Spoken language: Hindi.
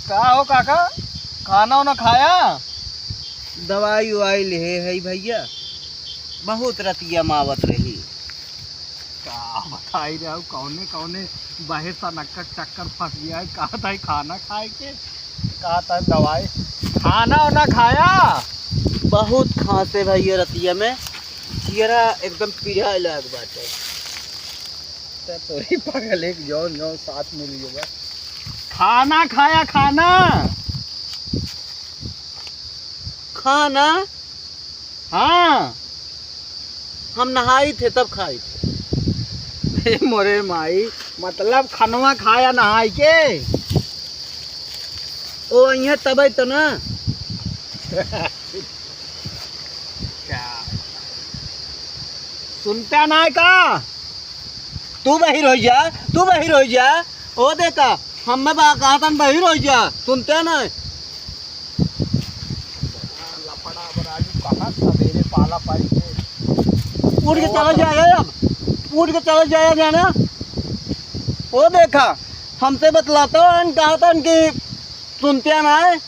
क्या हो काका, खाना वाना खाया? दवाई उवाई ले है भैया, बहुत रतिया मावत रही। क्या बताई रहे हो, कौने कौने बाहर सा नक्कर चक्कर फंस गया है। कहा था खाना खाए के, कहा था दवाई। खाना वाना खाया? बहुत खांसे भैया रतिया में, चेहरा एकदम पीढ़ा लग बाटे। तो ही पागल एक जौन जौन साथ मिल गया। खाना खाया? खाना खाना हाँ। हम नहाई थे तब खाई थे। मोरे माई, मतलब खनवा खाया नहाई के? ओ यहाँ तब तो ना। क्या सुनता ना का? तू बहिर हो जा, तू बहिर हो जा। ओ देखा हम मैं कहा था बहिर हो जा, सुनते ना। लफड़ा बराजू कहाँ सवेरे पाला पाई के उठ के चला जाएगा, अब उठ के चला जाएगा जाना। वो देखा हमसे बतलाता हूँ, कहा था कि सुनते ना है।